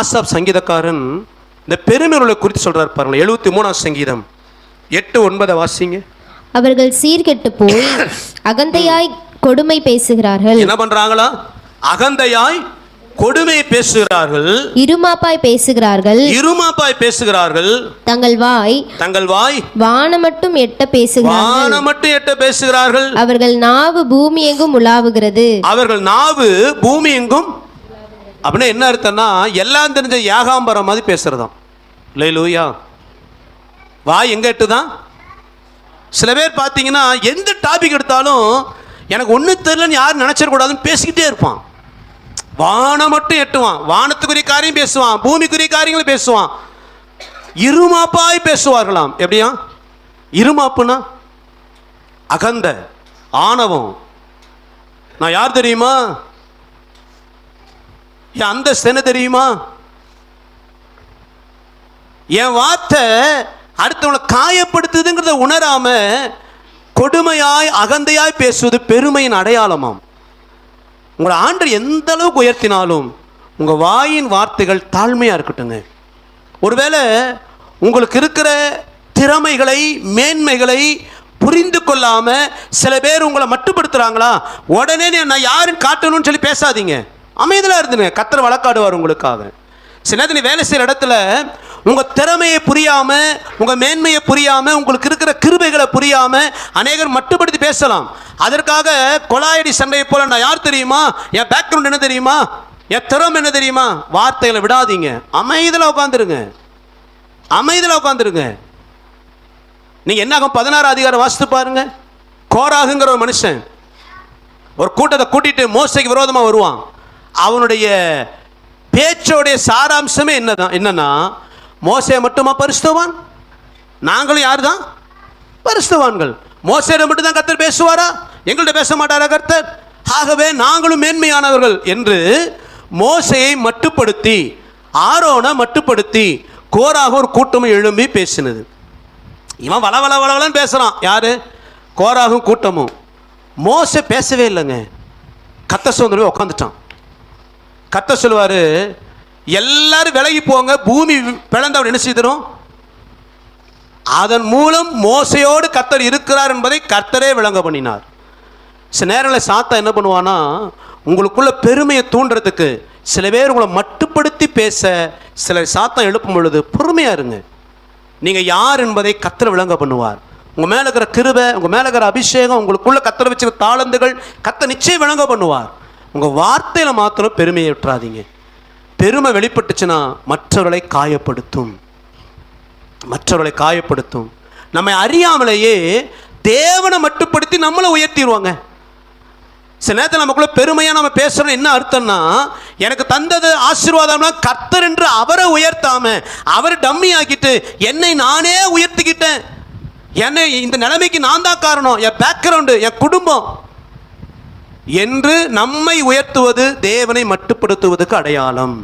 Asaph சங்கீதக்காரன் இந்த பெருமைகளை குறித்து சொல்றார் பாருங்க. 73ஆம் சங்கீதம் 8-9 வாசிங்க. அவர்கள் சீர்கெட்டு போய் அகந்தையாய் கொடுமை பேசுகிறார்கள். என்ன பண்றாங்களா? அகந்தையாய் கொடுமை பேசுகிறார்கள், இருமாப்பாய் பேசுகிறார்கள். தங்கள் வாய் வானமட்டும் எட்ட பேசுகிறார்கள். அவர்கள் நாவு பூமி எங்கும் உலாவுகிறது. அப்படின்னா என்ன அர்த்தம்னா, எல்லாம் தெரிஞ்ச யாகாம்பரம் மாதிரி பேசுறதாம். அல்லேலூயா. வாய் எங்க எட்டுதான்? சில பேர் பார்த்தீங்கன்னா எந்த டாபிக் எடுத்தாலும் எனக்கு ஒன்றும் தெரியலன்னு யாரும் நினைச்சிடக்கூடாதுன்னு பேசிக்கிட்டே இருப்பான். வானம் மட்டும் எட்டுவான், வானத்துக்குரிய காரியம் பேசுவான், பூமிக்குரிய காரியங்களும் பேசுவான். இருமாப்பாய் பேசுவார்களாம். எப்படியா இருமாப்புனா? அகந்த, ஆணவம். நான் யார் தெரியுமா? என் அந்தஸ்து என்ன தெரியுமா? என் வார்த்தை அடுத்தவங்களை காயப்படுத்துதுங்கிறத உணராம கொடுமையாய் அகந்தையாய் பேசுவது பெருமையின் அடையாளமாம். உங்களை ஆண்டவர் எந்த அளவுக்கு உயர்த்தினாலும் உங்கள் வாயின் வார்த்தைகள் தாழ்மையாக இருக்கட்டுங்க. ஒருவேளை உங்களுக்கு இருக்கிற திறமைகளை மேன்மைகளை புரிந்து கொள்ளாமல் சில பேர் உங்களை மட்டுப்படுத்துகிறாங்களா, உடனே நான் யாருன்னு காட்டணும்னு சொல்லி பேசாதீங்க. அமைதியாக இருந்துங்க. கர்த்தர் வழக்காடுவார் உங்களுக்காக. சில நேரத்தில் நீ வேலை செய்கிற இடத்துல உங்கள் திறமையை புரியாமல், உங்கள் மேன்மையை புரியாமல், உங்களுக்கு இருக்கிற கிருபைகளை புரியாமல் அநேகர் மட்டுப்படுத்தி பேசலாம். அதற்காக கொலாயடி சண்டையை போல நான் யார் தெரியுமா, என் பேக்ரவுண்ட் என்ன தெரியுமா, என் திறமை என்ன தெரியுமா, வார்த்தைகளை விடாதீங்க. அமைதியில் உட்காந்துருங்க. நீங்கள் என்ன ஆகும்? 16 அதிகாரம் வாசித்து பாருங்க. கோராகுங்கிற ஒரு மனுஷன் ஒரு கூட்டத்தை கூட்டிட்டு மோசைக்கு விரோதமாக வருவான். அவனுடைய பேச்சோடைய சாராம்சமே என்னன்னா, மோசே மட்டுமா பரிசுத்தவான்? நாங்களும் யார் தான் பரிசுத்தவான்கள்? மோசேட மட்டும் தான் கர்த்தர் பேசுவாரா? எங்கள்கிட்ட பேச மாட்டாரா கர்த்தர்? ஆகவே நாங்களும் மேன்மையானவர்கள் என்று மோசையை மட்டுப்படுத்தி, ஆரோனை மட்டுப்படுத்தி கோராக ஒரு கூட்டமும் எழும்பி பேசினது. இவன் வளவளன்னு பேசுறான். யாரு? கோராகும் கூட்டமும். மோசே பேசவே இல்லைங்க. கர்த்தர் சோதனை உட்காந்துட்டான். கர்த்தர் சொல்லுவாரு, எல்லாரும் விலகி போங்க, பூமி பிளந்தவன் என்ன செய்தரும். அதன் மூலம் மோசையோடு கர்த்தர் இருக்கிறார் என்பதை கர்த்தரே விளங்க பண்ணினார். சில நேரங்களில் சாத்தா என்ன பண்ணுவானா, உங்களுக்குள்ள பெருமையை தூண்டுறதுக்கு சில பேர் உங்களை மட்டுப்படுத்தி பேச சில சாத்தா எழுப்பும் பொழுது பொறுமையா இருங்க. நீங்க யார் என்பதை கர்த்தர் விளங்க பண்ணுவார். உங்க மேல இருக்கிற கிருபை, உங்க மேல இருக்கிற அபிஷேகம், உங்களுக்குள்ள கர்த்தர் வச்சிருக்கிற தாளந்துகள் கர்த்தர் நிச்சயம் விளங்க பண்ணுவார். உங்க வார்த்தையில மாத்திரம் பெருமையை விட்டுறாதீங்க. பெருமை வெளிப்பட்டுச்சுன்னா மற்றவர்களை காயப்படுத்தும். நம்மை அறியாமலேயே தேவனை மட்டுப்படுத்தி நம்மளை உயர்த்திடுவாங்க. சில நேரத்தில் நமக்குள்ள பெருமையாக நம்ம பேசுறோம். என்ன அர்த்தம்னா, எனக்கு தந்தது ஆசீர்வாதம்னா கர்த்தர் என்று அவரை உயர்த்தாம அவர் டம்மி ஆக்கிட்டு என்னை நானே உயர்த்திக்கிட்டேன், என்னை இந்த நிலைமைக்கு நான் தான் காரணம், என் பேக்ரவுண்டு, என் குடும்பம் என்று நம்மை உயர்த்துவது தேவனை மட்டுப்படுத்துவதற்கு அடையாளம்.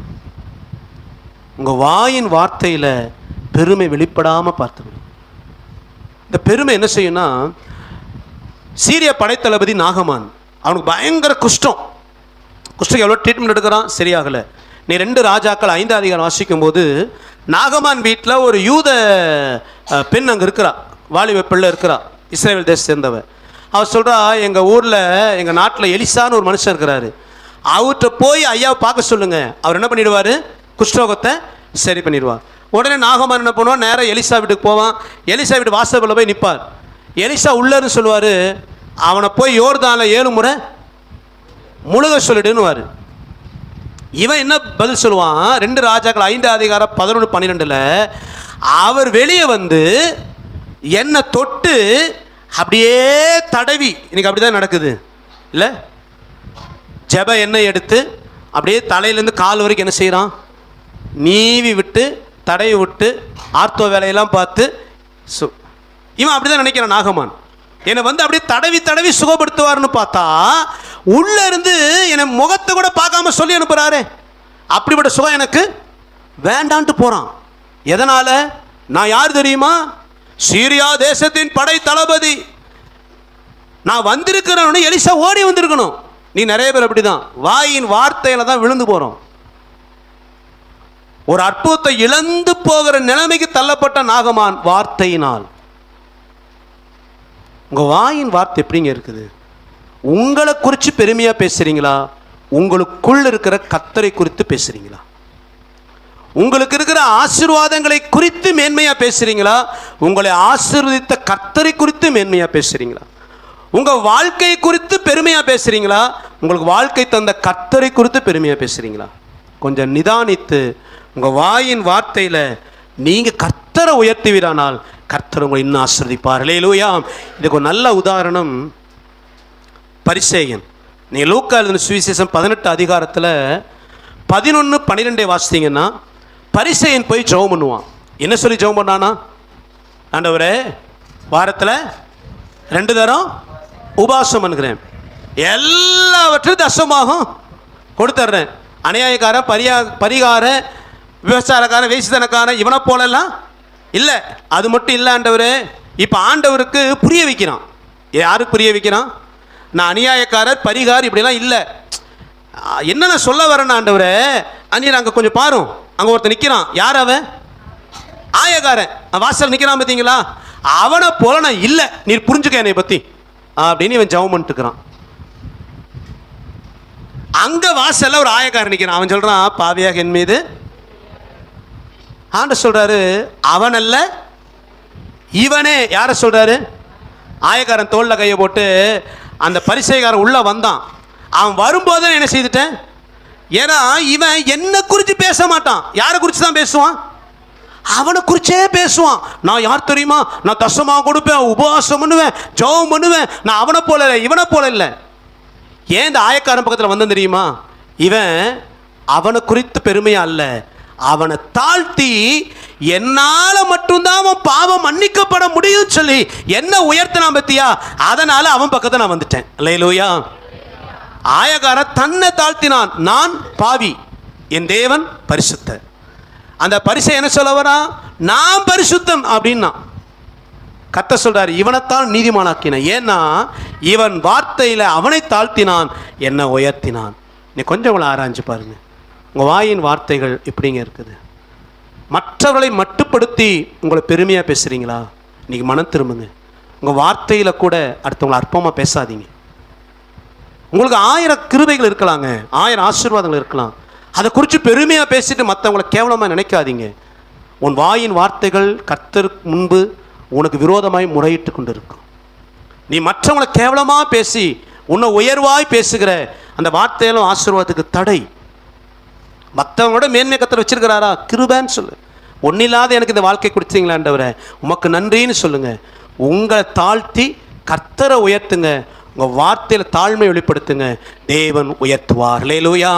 உங்க வாயின் வார்த்தையில பெருமை வெளிப்படாம பார்த்துக்கணும். இந்த பெருமை என்ன செய்யும்னா, சீரிய படைத்தளபதி நாகமான், அவனுக்கு பயங்கர குஷ்டம் எவ்வளோ ட்ரீட்மெண்ட் எடுக்கிறான், சரியாகலை. நீ 2 ராஜாக்கள் 5 அதிகாரம் வாசிக்கும் போது நாகமான் வீட்டில் ஒரு யூத பெண் அங்கே இருக்கிறா, வாலிப பிள்ளை இருக்கிறா, இஸ்ரேல் தேசத்தை சேர்ந்தவ. அவர் சொல்கிறா, எங்கள் ஊரில் எங்கள் நாட்டில் எலிசான்னு ஒரு மனுஷன் இருக்கிறாரு, அவர்கிட்ட போய் ஐயாவை பார்க்க சொல்லுங்க, அவர் என்ன பண்ணிடுவார், குஷ்டரோகத்தை சரி பண்ணிடுவார். உடனே நாகமான் என்ன பண்ணுவான், நேராக எலிசா வீட்டுக்கு போவான். எலிசா வீட்டு வாசலில் போய் நிற்பார். எலிசா உள்ளேன்னு சொல்லுவார், அவனை போய் யோர்தானில் 7 முறை முழுக சொல்லிடுன்னுவார். இவன் என்ன பதில் சொல்லுவான்? 2 ராஜாக்கள் 5 அதிகாரம் 11-12 அவர் வெளியே வந்து என்னை தொட்டு அப்படியே தடவி, இன்னைக்கு அப்படிதான் நடக்குது இல்லை, ஜெப எண்ணெய் எடுத்து அப்படியே தலையிலேருந்து கால் வரைக்கும் என்ன செய்கிறான், நீவி விட்டு தடவி விட்டு ஆர்த்தோ வேலையெல்லாம் பார்த்து இவன் அப்படிதான் நினைக்கிறான் நாகமான். என்னை வந்து அப்படியே தடவி சுகப்படுத்துவார்னு பார்த்தா உள்ள இருந்து என்னை முகத்தை கூட பார்க்காம சொல்லி அனுப்புறாரு. அப்படிப்பட்ட சுகம் எனக்கு வேண்டான்ட்டு போறான். எதனால? நான் யார் தெரியுமா? சீரியா தேசத்தின் படை தளபதி. நான் வந்திருக்கிறவனு எலிசா ஓடி வந்திருக்கணும். நீ நிறைய பேர் அப்படிதான் வாயின் வார்த்தையில தான் விழுந்து போறோம். ஒரு அற்புதத்தை இழந்து போகிற நிலைமைக்கு தள்ளப்பட்ட நாகமான் வார்த்தையினால். உங்க வாயின் வார்த்தை எப்படிங்க இருக்குது? உங்களை குறித்து பெருமையா பேசுறீங்களா? உங்களுக்குள் இருக்கிற கர்த்தரை குறித்து பேசுறீங்களா? உங்களுக்கு இருக்கிற ஆசீர்வாதங்களை குறித்து மேன்மையா பேசுறீங்களா? உங்களை ஆசீர்வதித்த கர்த்தரை குறித்து மேன்மையா பேசுறீங்களா? உங்க வாழ்க்கை குறித்து பெருமையா பேசுறீங்களா? உங்களுக்கு வாழ்க்கை தந்த கர்த்தரை குறித்து பெருமையா பேசுறீங்களா? கொஞ்சம் நிதானித்து உங்க வாயின் வார்த்தையில நீங்க கர்த்தரை உயர்த்துவீரானால் கர்த்தர் உங்களை இன்னும் ஆசீர்வதிப்பார். அல்லேலூயா. இதுக்கு ஒரு நல்ல உதாரணம் பரிசேயன். நீங்கள் லூக்கா எழுதின சுவிசேஷம் 18 அதிகாரத்தில் 11-12 வாசித்தீங்கன்னா, பரிசேயன் போய் ஜெபம் பண்ணுவான். என்ன சொல்லி ஜெபம் பண்ணானா? ஆண்டவரே, வாரத்தில் 2 தரம் உபாசம் பண்ணுகிறேன், எல்லாவற்றையும் தசமாகும் கொடுத்துட்றேன். அநியாயக்காரன், பரிகாரன், விபச்சாரக்காரன், வேசித்தனக்காரன் இவனை போலெல்லாம் இல்லை. அது மட்டும் இல்லை ஆண்டவரே. இப்போ ஆண்டவருக்கு புரிய வைக்கிறான். யாருக்கு புரிய வைக்கிறான்? நான் அநியாயக்காரர், பரிகார் இப்படிலாம் இல்லை. என்ன நான் சொல்ல வரேன்னு ஆண்டவரே, அந்நியர் அங்கே கொஞ்சம் பாரும், அங்கே ஒருத்தர் நிற்கிறான். யார் அவன்? ஆயக்காரன். வாசல் நிற்கிறான் பார்த்தீங்களா? அவனை போல நான் இல்லை, நீர் புரிஞ்சுக்க என்னை பற்றி அப்படின்னு இவன் ஜெபம் பண்ணிட்டுக்கிறான். அங்கே வாசல்ல ஒரு ஆயக்காரன் நிற்கிறான். அவன் சொல்கிறான், பாவியாக என் மீது. ஆண்டவர் சொல்கிறாரு, அவன் அல்ல இவனே. யாரை சொல்கிறாரு? ஆயக்காரன் தோளில் கையை போட்டு அந்த பரிசேயக்காரன் உள்ளே வந்தான். அவன் வரும்போது என்ன செய்துட்டேன்? ஏன்னா இவன் என்னை குறித்து பேச மாட்டான். யாரை குறித்து தான் பேசுவான்? அவனை குறிச்சே பேசுவான். நான் யார் தெரியுமா? நான் தசமாக கொடுப்பேன், உபவாசம் பண்ணுவேன், ஜெபம் பண்ணுவேன், நான் அவனை போல இல்லை, இவனை போல இல்லை. ஏன் இந்த ஆயக்காரன் பக்கத்தில் வந்தேன் தெரியுமா? இவன் அவனை குறித்து பெருமையா அல்ல, அவனை தாழ்த்தி என்னால் மட்டும்தான் அவன் பாவம் மன்னிக்கப்பட முடியும் சொல்லி என்ன உயர்த்தினான் பத்தியா? அதனால அவன் பக்கத்தில் நான் வந்துட்டேன். அல்லேலூயா. ஆயக்காரன் தன்னை தாழ்த்தினான். நான் பாவி, என் தேவன் பரிசுத்தர். அந்த பரிசை என்ன சொல்ல வரா? நான் பரிசுத்தன் அப்படின்னா. கர்த்தர் சொல்றாரு, இவனைத்தான் நீதிமானாக்கினான். ஏன்னா இவன் வார்த்தையில் அவனை தாழ்த்தினான், என்னை உயர்த்தினான். நீ கொஞ்சம் உங்களை ஆராய்ஞ்சு பாருங்க. உங்கள் வாயின் வார்த்தைகள் எப்படிங்க இருக்குது? மற்றவர்களை மட்டுப்படுத்தி உங்களை பெருமையாக பேசுகிறீங்களா? இன்றைக்கி மனம் திரும்புங்க. உங்கள் வார்த்தையில் கூட அடுத்தவங்களை அற்பமாக பேசாதீங்க. உங்களுக்கு 1000 கிருபைகள் இருக்கலாங்க, 1000 ஆசீர்வாதங்கள் இருக்கலாம். அதை குறித்து பெருமையாக பேசிட்டு மற்றவங்களை கேவலமாக நினைக்காதீங்க. உன் வாயின் வார்த்தைகள் கர்த்தருக்கு முன்பு உனக்கு விரோதமாய் முறையிட்டு கொண்டு இருக்கும். நீ மற்றவங்களை கேவலமாக பேசி உன்னை உயர்வாய் பேசுகிற அந்த வார்த்தையெல்லாம் ஆசீர்வாதத்துக்கு தடை. மற்றவங்களோட மேன்மை கர்த்தர் வச்சிருக்கிறாரா? கிருபைன்னு சொல்லு. ஒன்னில்லாத எனக்கு இந்த வாழ்க்கை கொடுத்தீங்களா ஆண்டவரே, உமக்கு நன்றின்னு சொல்லுங்க. உங்களை தாழ்த்தி கர்த்தரை உயர்த்துங்க. உங்கள் வார்த்தையில் தாழ்மை வெளிப்படுத்துங்க. தேவன் உயர்த்துவார். அல்லேலூயா.